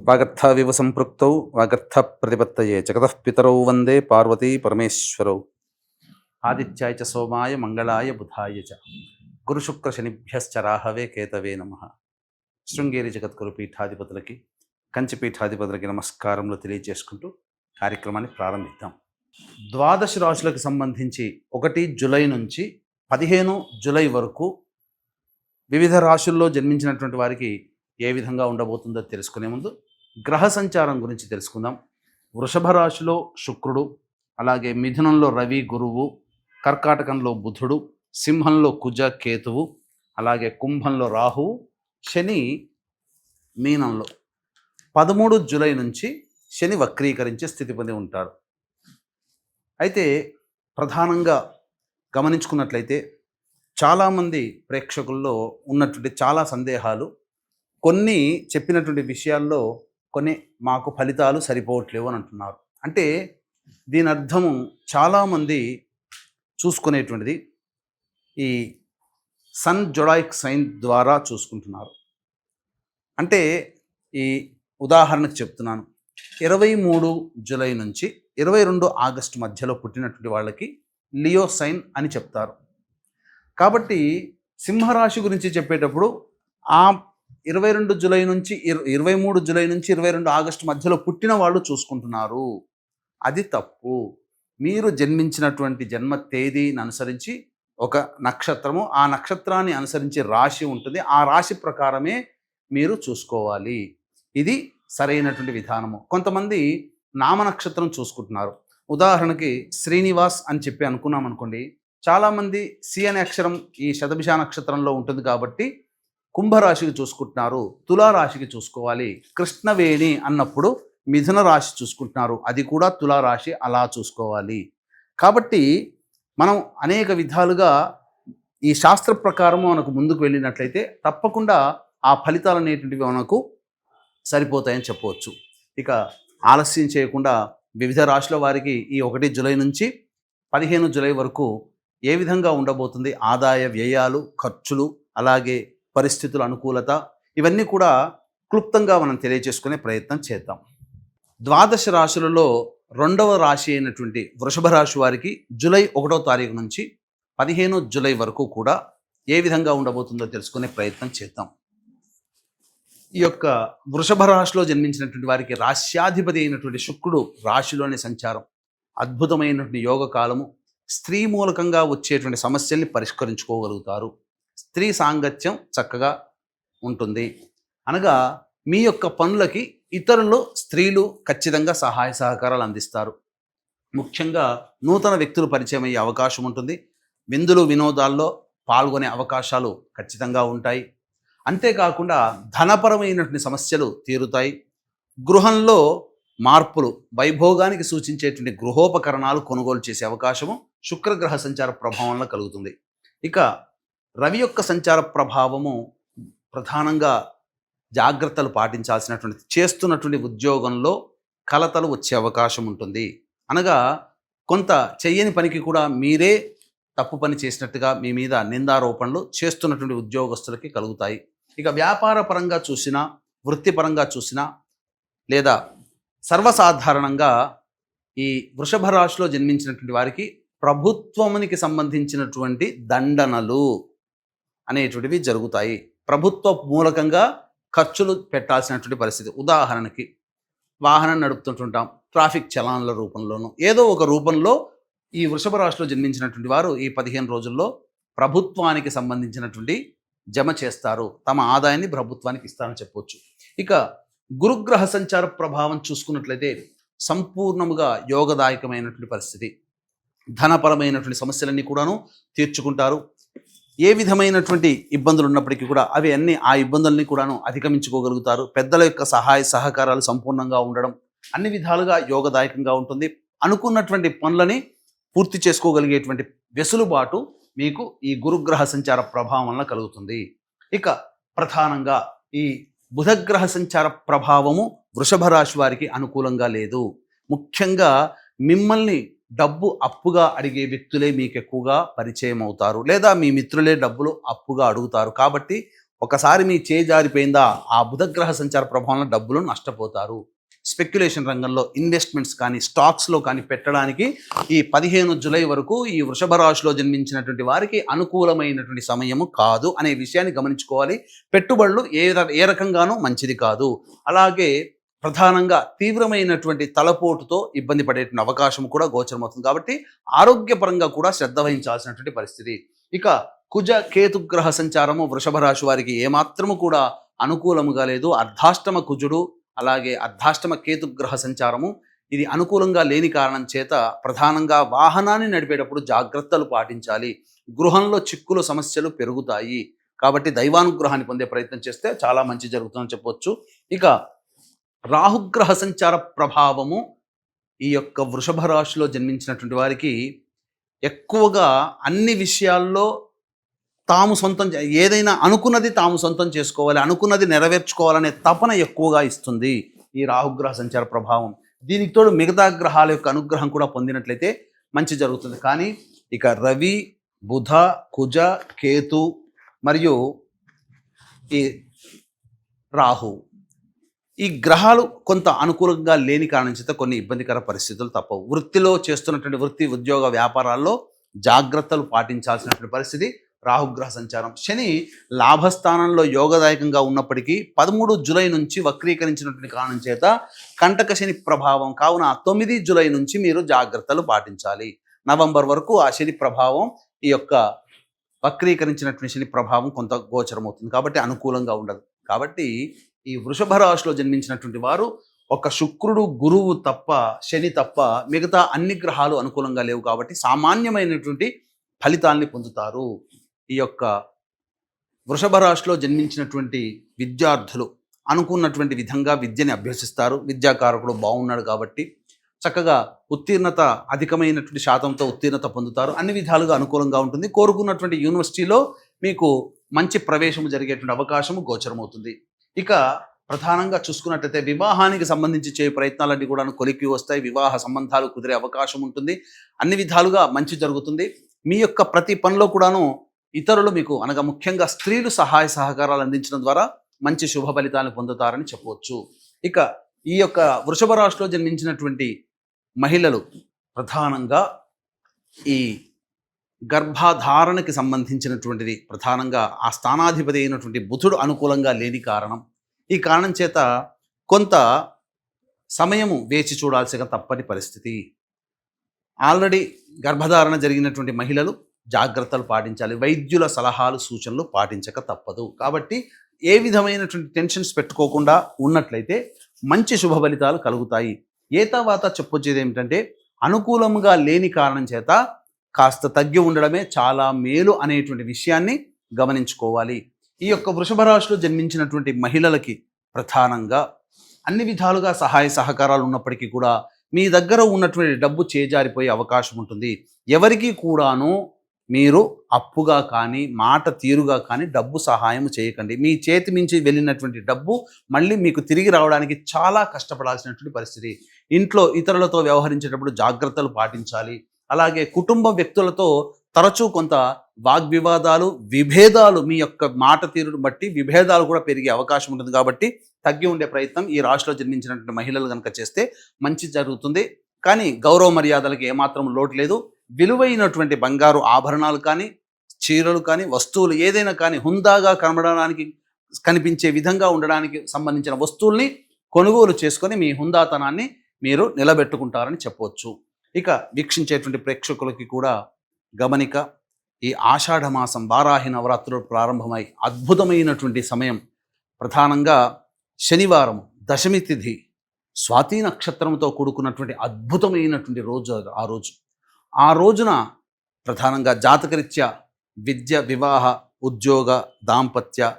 వాగర్థావివ సంపృక్తౌ వాగర్థ ప్రతిపత్తయే జగతః పితరౌ వందే పార్వతీ పరమేశ్వరౌ. ఆదిత్యాయ చ సోమాయ మంగళాయ బుధాయ చ గురుశుక్ర శనిభ్యశ్చ రాహవే కేతవే నమః. శృంగేరి జగద్గురు పీఠాధిపతులకి, కంచి పీఠాధిపతులకి నమస్కారములు తెలియజేసుకుంటూ కార్యక్రమాన్ని ప్రారంభిద్దాం. ద్వాదశ రాశులకు సంబంధించి 1 జూలై నుంచి 15 జూలై వరకు వివిధ రాశుల్లో జన్మించినటువంటి వారికి ఏ విధంగా ఉండబోతుందో తెలుసుకునే ముందు గ్రహ సంచారం గురించి తెలుసుకుందాం. వృషభ రాశిలో శుక్రుడు, అలాగే మిథునంలో రవి గురువు, కర్కాటకంలో బుధుడు, సింహంలో కుజ కేతువు, అలాగే కుంభంలో రాహువు, శని మీనంలో 13 జూలై నుంచి శని వక్రీకరించే స్థితి పొంది ఉంటాడు. అయితే ప్రధానంగా గమనించుకున్నట్లయితే చాలామంది ప్రేక్షకుల్లో ఉన్నటువంటి చాలా సందేహాలు, కొన్ని చెప్పినటువంటి విషయాల్లో కొన్ని మాకు ఫలితాలు సరిపోవట్లేవు అని అంటున్నారు. అంటే దీని అర్థము చాలామంది చూసుకునేటువంటిది ఈ సన్ జొడాయిక్ సైన్ ద్వారా చూసుకుంటున్నారు. అంటే ఈ ఉదాహరణకు చెప్తున్నాను, 23 జూలై నుంచి 22 ఆగస్టు మధ్యలో పుట్టినటువంటి వాళ్ళకి లియో సైన్ అని చెప్తారు. కాబట్టి సింహరాశి గురించి చెప్పేటప్పుడు ఆ 22 జూలై నుంచి 23 జూలై నుంచి 22 ఆగస్టు మధ్యలో పుట్టిన వాళ్ళు చూసుకుంటున్నారు. అది తప్పు. మీరు జన్మించినటువంటి జన్మ తేదీని అనుసరించి ఒక నక్షత్రము, ఆ నక్షత్రాన్ని అనుసరించి రాశి ఉంటుంది. ఆ రాశి ప్రకారమే మీరు చూసుకోవాలి. ఇది సరైనటువంటి విధానము. కొంతమంది నామ నక్షత్రం చూసుకుంటున్నారు. ఉదాహరణకి శ్రీనివాస్ అని చెప్పి అనుకున్నాం అనుకోండి, చాలామంది సి అనే అక్షరం ఈ శతభిష నక్షత్రంలో ఉంటుంది కాబట్టి కుంభరాశికి చూసుకుంటున్నారు, తులారాశికి చూసుకోవాలి. కృష్ణవేణి అన్నప్పుడు మిథున రాశి చూసుకుంటున్నారు, అది కూడా తులారాశి, అలా చూసుకోవాలి. కాబట్టి మనం అనేక విధాలుగా ఈ శాస్త్ర ప్రకారము మనకు ముందుకు వెళ్ళినట్లయితే తప్పకుండా ఆ ఫలితాలు అనేటువంటివి మనకు సరిపోతాయని చెప్పవచ్చు. ఇక ఆలస్యం చేయకుండా వివిధ రాశుల వారికి ఈ 1 జూలై నుంచి 15 జూలై వరకు ఏ విధంగా ఉండబోతుంది, ఆదాయ వ్యయాలు, ఖర్చులు, అలాగే పరిస్థితుల అనుకూలత, ఇవన్నీ కూడా క్లుప్తంగా మనం తెలియజేసుకునే ప్రయత్నం చేద్దాం. ద్వాదశ రాశులలో 2వ రాశి అయినటువంటి వృషభ రాశి వారికి జూలై 1వ తారీఖు నుంచి 15 జూలై వరకు కూడా ఏ విధంగా ఉండబోతుందో తెలుసుకునే ప్రయత్నం చేద్దాం. ఈ యొక్క వృషభ రాశిలో జన్మించినటువంటి వారికి రాశ్యాధిపతి అయినటువంటి శుక్రుడు రాశిలోని సంచారం అద్భుతమైనటువంటి యోగ కాలము. స్త్రీ మూలకంగా వచ్చేటువంటి సమస్యల్ని పరిష్కరించుకోగలుగుతారు. స్త్రీ సాంగత్యం చక్కగా ఉంటుంది. అనగా మీ యొక్క పనులకి ఇతరులు, స్త్రీలు ఖచ్చితంగా సహాయ సహకారాలు అందిస్తారు. ముఖ్యంగా నూతన వ్యక్తులు పరిచయం అయ్యే అవకాశం ఉంటుంది. విందులు వినోదాల్లో పాల్గొనే అవకాశాలు ఖచ్చితంగా ఉంటాయి. అంతేకాకుండా ధనపరమైనటువంటి సమస్యలు తీరుతాయి. గృహంలో మార్పులు, వైభోగానికి సూచించేటువంటి గృహోపకరణాలు కొనుగోలు చేసే అవకాశము శుక్రగ్రహ సంచార ప్రభావంలో కలుగుతుంది. ఇక రవి యొక్క సంచార ప్రభావము ప్రధానంగా జాగ్రత్తలు పాటించాల్సినటువంటి, చేస్తున్నటువంటి ఉద్యోగంలో కలతలు వచ్చే అవకాశం ఉంటుంది. అనగా కొంత చెయ్యని పనికి కూడా మీరే తప్పు పని చేసినట్టుగా మీ మీద నిందారోపణలు చేస్తున్నటువంటి ఉద్యోగస్తులకి కలుగుతాయి. ఇక వ్యాపార పరంగా చూసినా, వృత్తిపరంగా చూసినా, లేదా సర్వసాధారణంగా ఈ వృషభ రాశిలో జన్మించినటువంటి వారికి ప్రభుత్వానికి సంబంధించినటువంటి దండనలు అనేటువంటివి జరుగుతాయి. ప్రభుత్వ మూలకంగా ఖర్చులు పెట్టాల్సినటువంటి పరిస్థితి. ఉదాహరణకి వాహనం నడుపుతుంటుంటాం, ట్రాఫిక్ చలాన్ల రూపంలోనూ ఏదో ఒక రూపంలో ఈ వృషభ రాశిలో జన్మించినటువంటి వారు ఈ 15 రోజుల్లో ప్రభుత్వానికి సంబంధించినటువంటి జమ చేస్తారు. తమ ఆదాయాన్ని ప్రభుత్వానికి ఇస్తారని చెప్పవచ్చు. ఇక గురుగ్రహ సంచార ప్రభావం చూసుకున్నట్లయితే సంపూర్ణముగా యోగదాయకమైనటువంటి పరిస్థితి. ధనపరమైనటువంటి సమస్యలన్నీ కూడాను తీర్చుకుంటారు. ఏ విధమైనటువంటి ఇబ్బందులు ఉన్నప్పటికీ కూడా అవి అన్నీ, ఆ ఇబ్బందుల్ని కూడాను అధిగమించుకోగలుగుతారు. పెద్దల యొక్క సహాయ సహకారాలు సంపూర్ణంగా ఉండడం అన్ని విధాలుగా యోగదాయకంగా ఉంటుంది. అనుకున్నటువంటి పనులని పూర్తి చేసుకోగలిగేటువంటి వెసులుబాటు మీకు ఈ గురుగ్రహ సంచార ప్రభావం వలన కలుగుతుంది. ఇక ప్రధానంగా ఈ బుధగ్రహ సంచార ప్రభావము వృషభ రాశి వారికి అనుకూలంగా లేదు. ముఖ్యంగా మిమ్మల్ని డబ్బు అప్పుగా అడిగే వ్యక్తులే మీకు ఎక్కువగా పరిచయం అవుతారు, లేదా మీ మిత్రులే డబ్బులు అప్పుగా అడుగుతారు. కాబట్టి ఒకసారి మీ చేయి జారిపోయిందా ఆ బుధగ్రహ సంచార ప్రభావంలో డబ్బులు నష్టపోతారు. స్పెక్యులేషన్ రంగంలో ఇన్వెస్ట్మెంట్స్ కానీ స్టాక్స్లో కానీ పెట్టడానికి ఈ 15 జూలై వరకు ఈ వృషభ రాశిలో జన్మించినటువంటి వారికి అనుకూలమైనటువంటి సమయము కాదు అనే విషయాన్ని గమనించుకోవాలి. పెట్టుబడులు ఏ రకంగానూ మంచిది కాదు. అలాగే ప్రధానంగా తీవ్రమైనటువంటి తలపోటుతో ఇబ్బంది పడేటువంటి అవకాశం కూడా గోచరమవుతుంది. కాబట్టి ఆరోగ్యపరంగా కూడా శ్రద్ధ వహించాల్సినటువంటి పరిస్థితి. ఇక కుజ కేతుగ్రహ సంచారము వృషభ రాశి వారికి ఏమాత్రము కూడా అనుకూలముగా లేదు. అర్ధాష్టమ కుజుడు అలాగే అర్ధాష్టమ కేతుగ్రహ సంచారము ఇది అనుకూలంగా లేని కారణం చేత ప్రధానంగా వాహనాన్ని నడిపేటప్పుడు జాగ్రత్తలు పాటించాలి. గృహంలో చిక్కులు సమస్యలు పెరుగుతాయి. కాబట్టి దైవానుగ్రహాన్ని పొందే ప్రయత్నం చేస్తే చాలా మంచి జరుగుతుందని చెప్పవచ్చు. ఇక రాహుగ్రహ సంచార ప్రభావము ఈ యొక్క వృషభ రాశిలో జన్మించినటువంటి వారికి ఎక్కువగా అన్ని విషయాల్లో తాము సొంతం ఏదైనా అనుకున్నది తాము సొంతం చేసుకోవాలి, అనుకున్నది నెరవేర్చుకోవాలనే తపన ఎక్కువగా ఇస్తుంది ఈ రాహుగ్రహ సంచార ప్రభావం. దీనికి తోడు మిగతా గ్రహాల యొక్క అనుగ్రహం కూడా పొందినట్లయితే మంచి జరుగుతుంది. కానీ ఇక రవి, బుధ, కుజ, కేతు మరియు ఈ రాహు ఈ గ్రహాలు కొంత అనుకూలంగా లేని కారణం చేత కొన్ని ఇబ్బందికర పరిస్థితులు తప్పవు. వృత్తిలో చేస్తున్నటువంటి వృత్తి ఉద్యోగ వ్యాపారాల్లో జాగ్రత్తలు పాటించాల్సినటువంటి పరిస్థితి రాహుగ్రహ సంచారం. శని లాభస్థానంలో యోగదాయకంగా ఉన్నప్పటికీ 13 జూలై నుంచి వక్రీకరించినటువంటి కారణం చేత కంటక శని ప్రభావం కావున 9 జూలై నుంచి మీరు జాగ్రత్తలు పాటించాలి. నవంబర్ వరకు ఆ శని ప్రభావం ఈ యొక్క వక్రీకరించినటువంటి శని ప్రభావం కొంత గోచరమవుతుంది. కాబట్టి అనుకూలంగా ఉండదు. కాబట్టి ఈ వృషభ రాశిలో జన్మించినటువంటి వారు ఒక శుక్రుడు, గురువు తప్ప, శని తప్ప మిగతా అన్ని గ్రహాలు అనుకూలంగా లేవు. కాబట్టి సామాన్యమైనటువంటి ఫలితాల్ని పొందుతారు. ఈ యొక్క వృషభ రాశిలో జన్మించినటువంటి విద్యార్థులు అనుకున్నటువంటి విధంగా విద్యని అభ్యసిస్తారు. విద్యాకారకుడు బాగున్నాడు కాబట్టి చక్కగా ఉత్తీర్ణత అధికమైనటువంటి శాతంతో ఉత్తీర్ణత పొందుతారు. అన్ని విధాలుగా అనుకూలంగా ఉంటుంది. కోరుకున్నటువంటి యూనివర్సిటీలో మీకు మంచి ప్రవేశం జరిగేటువంటి అవకాశము గోచరమవుతుంది. ఇక ప్రధానంగా చూసుకున్నట్లయితే వివాహానికి సంబంధించి చేయ ప్రయత్నాలన్నీ కూడా కొలిక్కి వస్తాయి. వివాహ సంబంధాలు కుదిరే అవకాశం ఉంటుంది. అన్ని విధాలుగా మంచి జరుగుతుంది. మీ యొక్క ప్రతి పనిలో కూడాను ఇతరులు మీకు అనగా ముఖ్యంగా స్త్రీలు సహాయ సహకారాలు అందించడం ద్వారా మంచి శుభ ఫలితాలను పొందుతారని చెప్పవచ్చు. ఇక ఈ యొక్క వృషభ రాశిలో జన్మించినటువంటి మహిళలు ప్రధానంగా ఈ గర్భధారణకి సంబంధించినటువంటిది ప్రధానంగా ఆ స్థానాధిపతి అయినటువంటి బుధుడు అనుకూలంగా లేని కారణం. ఈ కారణం చేత కొంత సమయము వేచి చూడాల్సిన తప్పని పరిస్థితి. ఆల్రెడీ గర్భధారణ జరిగినటువంటి మహిళలు జాగ్రత్తలు పాటించాలి. వైద్యుల సలహాలు సూచనలు పాటించక తప్పదు. కాబట్టి ఏ విధమైనటువంటి టెన్షన్స్ పెట్టుకోకుండా ఉన్నట్లయితే మంచి శుభ ఫలితాలు కలుగుతాయి. ఏతావాత చెప్పొచ్చేది ఏమిటంటే అనుకూలంగా లేని కారణం చేత కాస్త తగ్గి ఉండడమే చాలా మేలు అనేటువంటి విషయాన్ని గమనించుకోవాలి. ఈ యొక్క వృషభ రాశిలో జన్మించినటువంటి మహిళలకి ప్రధానంగా అన్ని విధాలుగా సహాయ సహకారాలు ఉన్నప్పటికీ కూడా మీ దగ్గర ఉన్నటువంటి డబ్బు చేజారిపోయే అవకాశం ఉంటుంది. ఎవరికి కూడాను మీరు అప్పుగా కానీ మాట తీరుగా కానీ డబ్బు సహాయం చేయకండి. మీ చేతి మించి వెళ్ళినటువంటి డబ్బు మళ్ళీ మీకు తిరిగి రావడానికి చాలా కష్టపడాల్సినటువంటి పరిస్థితి. ఇంట్లో ఇతరులతో వ్యవహరించేటప్పుడు జాగ్రత్తలు పాటించాలి. అలాగే కుటుంబ వ్యక్తులతో తరచూ కొంత వాగ్వివాదాలు, విభేదాలు, మీ యొక్క మాట తీరును బట్టి విభేదాలు కూడా పెరిగే అవకాశం ఉంటుంది. కాబట్టి తగ్గి ఉండే ప్రయత్నం ఈ రాశిలో జన్మించినటువంటి మహిళలు కనుక చేస్తే మంచి జరుగుతుంది. కానీ గౌరవ మర్యాదలకి ఏమాత్రం లోటు లేదు. విలువైనటువంటి బంగారు ఆభరణాలు కానీ, చీరలు కానీ, వస్తువులు ఏదైనా కానీ హుందాగా కనిపించే విధంగా ఉండడానికి సంబంధించిన వస్తువుల్ని కొనుగోలు చేసుకొని మీ హుందాతనాన్ని మీరు నిలబెట్టుకుంటారని చెప్పవచ్చు. ఇక వీక్షించేటువంటి ప్రేక్షకులకి కూడా గమనిక, ఈ ఆషాఢ మాసం వారాహి నవరాత్రులు ప్రారంభమై అద్భుతమైనటువంటి సమయం. ప్రధానంగా శనివారం దశమి తిథి స్వాతి నక్షత్రంతో కూడుకున్నటువంటి అద్భుతమైనటువంటి రోజు. ఆ రోజున ప్రధానంగా జాతకరీత్యా విద్య, వివాహ, ఉద్యోగ, దాంపత్య,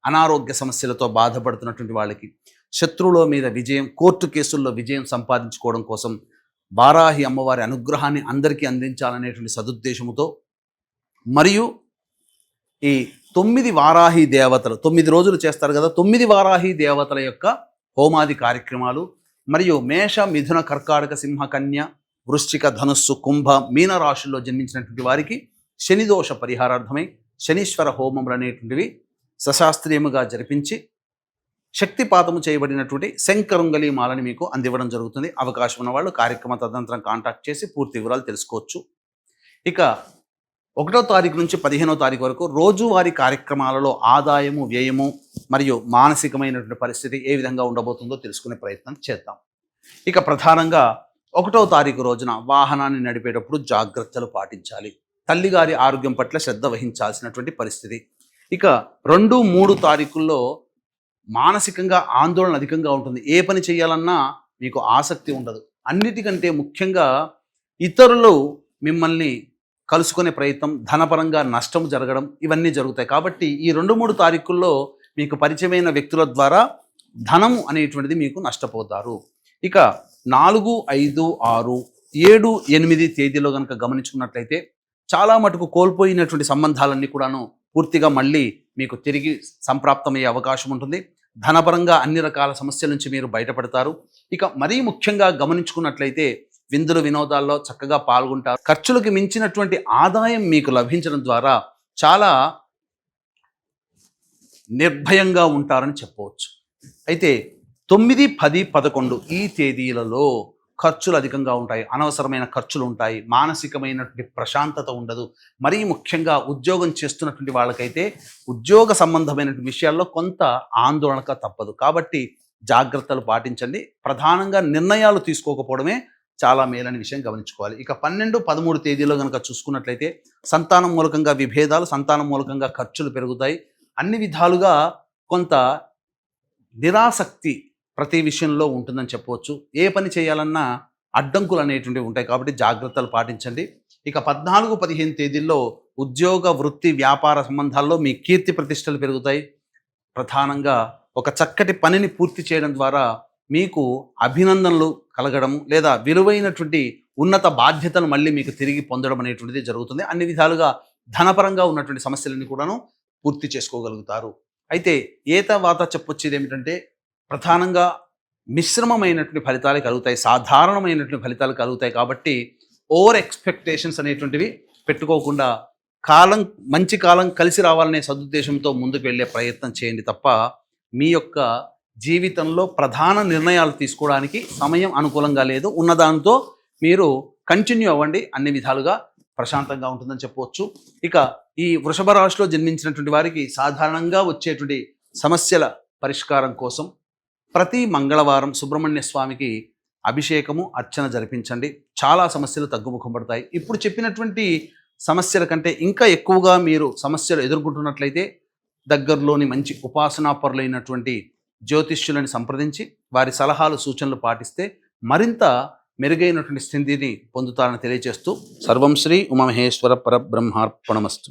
అనారోగ్య సమస్యలతో బాధపడుతున్నటువంటి వాళ్ళకి శత్రువుల మీద విజయం, కోర్టు కేసుల్లో విజయం సంపాదించుకోవడం కోసం వారాహి అమ్మవారి అనుగ్రహాన్ని అందరికీ అందించాలనేటువంటి సదుద్దేశముతో మరియు ఈ 9 వారాహి దేవతలు 9 రోజులు చేస్తారు కదా, 9 వారాహి దేవతల యొక్క హోమాది కార్యక్రమాలు మరియు మేష, మిథున, కర్కాటక, సింహ, కన్య, వృశ్చిక, ధనుస్సు, కుంభ, మీన రాశుల్లో జన్మించినటువంటి వారికి శనిదోష పరిహారార్థమై శనీశ్వర హోమములు అనేటువంటివి సశాస్త్రీయముగా జరిపించి శక్తిపాతము చేయబడినటువంటి శంకరుంగలి మాలని మీకు అందివ్వడం జరుగుతుంది. అవకాశం ఉన్న వాళ్ళు కార్యక్రమ తదనంతరం కాంటాక్ట్ చేసి పూర్తి వివరాలు తెలుసుకోవచ్చు. ఇక 1వ తారీఖు నుంచి 15వ తారీఖు వరకు రోజువారీ కార్యక్రమాలలో ఆదాయము, వ్యయము మరియు మానసికమైనటువంటి పరిస్థితి ఏ విధంగా ఉండబోతుందో తెలుసుకునే ప్రయత్నం చేద్దాం. ఇక ప్రధానంగా 1వ తారీఖు రోజున వాహనాన్ని నడిపేటప్పుడు జాగ్రత్తలు పాటించాలి. తల్లిగారి ఆరోగ్యం పట్ల శ్రద్ధ వహించాల్సినటువంటి పరిస్థితి. ఇక 2, 3 తారీఖుల్లో మానసికంగా ఆందోళన అధికంగా ఉంటుంది. ఏ పని చేయాలన్నా మీకు ఆసక్తి ఉండదు. అన్నిటికంటే ముఖ్యంగా ఇతరులు మిమ్మల్ని కలుసుకునే ప్రయత్నం, ధనపరంగా నష్టం జరగడం ఇవన్నీ జరుగుతాయి. కాబట్టి ఈ 2, 3 తారీఖుల్లో మీకు పరిచయమైన వ్యక్తుల ద్వారా ధనం అనేటువంటిది మీకు నష్టపోతారు. ఇక 4, 5, 6, 7, 8 తేదీలో కనుక గమనించుకున్నట్లయితే చాలా మటుకు కోల్పోయినటువంటి సంబంధాలన్నీ కూడాను పూర్తిగా మళ్ళీ మీకు తిరిగి సంప్రాప్తమయ్యే అవకాశం ఉంటుంది. ధనపరంగా అన్ని రకాల సమస్యల నుంచి మీరు బయటపడతారు. ఇక మరీ ముఖ్యంగా గమనించుకున్నట్లయితే విందులు వినోదాల్లో చక్కగా పాల్గొంటారు. ఖర్చులకు మించినటువంటి ఆదాయం మీకు లభించడం ద్వారా చాలా నిర్భయంగా ఉంటారని చెప్పవచ్చు. అయితే 9, 10, 11 ఈ తేదీలలో ఖర్చులు అధికంగా ఉంటాయి. అనవసరమైన ఖర్చులు ఉంటాయి. మానసికమైనటువంటి ప్రశాంతత ఉండదు. మరీ ముఖ్యంగా ఉద్యోగం చేస్తున్నటువంటి వాళ్ళకైతే ఉద్యోగ సంబంధమైనటువంటి విషయాల్లో కొంత ఆందోళనక తప్పదు. కాబట్టి జాగ్రత్తలు పాటించండి. ప్రధానంగా నిర్ణయాలు తీసుకోకపోవడమే చాలా మేలైన విషయం గమనించుకోవాలి. ఇక 12, 13 తేదీలో కనుక చూసుకున్నట్లయితే సంతానం మూలకంగా విభేదాలు, సంతానం మూలకంగా ఖర్చులు పెరుగుతాయి. అన్ని విధాలుగా కొంత నిరాసక్తి ప్రతి విషయంలో ఉంటుందని చెప్పవచ్చు. ఏ పని చేయాలన్నా అడ్డంకులు అనేటువంటివి ఉంటాయి. కాబట్టి జాగ్రత్తలు పాటించండి. ఇక 14, 15 తేదీల్లో ఉద్యోగ, వృత్తి, వ్యాపార సంబంధాల్లో మీ కీర్తి ప్రతిష్టలు పెరుగుతాయి. ప్రధానంగా ఒక చక్కటి పనిని పూర్తి చేయడం ద్వారా మీకు అభినందనలు కలగడం లేదా విలువైనటువంటి ఉన్నత బాధ్యతలు మళ్ళీ మీకు తిరిగి పొందడం అనేటువంటిది జరుగుతుంది. అన్ని విధాలుగా ధనపరంగా ఉన్నటువంటి సమస్యలన్నీ కూడాను పూర్తి చేసుకోగలుగుతారు. అయితే వాత చెప్పొచ్చేది ఏమిటంటే ప్రధానంగా మిశ్రమమైనటువంటి ఫలితాలు కలుగుతాయి, సాధారణమైనటువంటి ఫలితాలు కలుగుతాయి. కాబట్టి ఓవర్ ఎక్స్పెక్టేషన్స్ అనేటువంటివి పెట్టుకోకుండా మంచి కాలం కలిసి రావాలనే సదుద్దేశంతో ముందుకు వెళ్ళే ప్రయత్నం చేయండి తప్ప మీ యొక్క జీవితంలో ప్రధాన నిర్ణయాలు తీసుకోవడానికి సమయం అనుకూలంగా లేదు. ఉన్నదాంతో మీరు కంటిన్యూ అవ్వండి. అన్ని విధాలుగా ప్రశాంతంగా ఉంటుందని చెప్పవచ్చు. ఇక ఈ వృషభ రాశిలో జన్మించినటువంటి వారికి సాధారణంగా వచ్చేటువంటి సమస్యల పరిష్కారం కోసం ప్రతి మంగళవారం సుబ్రహ్మణ్య స్వామికి అభిషేకము, అర్చన జరిపించండి. చాలా సమస్యలు తగ్గుముఖం పడతాయి. ఇప్పుడు చెప్పినటువంటి సమస్యల కంటే ఇంకా ఎక్కువగా మీరు సమస్యలు ఎదుర్కొంటున్నట్లయితే దగ్గరలోని మంచి ఉపాసనాపరులైనటువంటి జ్యోతిష్యులను సంప్రదించి వారి సలహాలు, సూచనలు పాటిస్తే మరింత మెరుగైనటువంటి స్థితిని పొందుతారని తెలియజేస్తూ సర్వం శ్రీ ఉమామహేశ్వర పరబ్రహ్మార్పణమస్తు.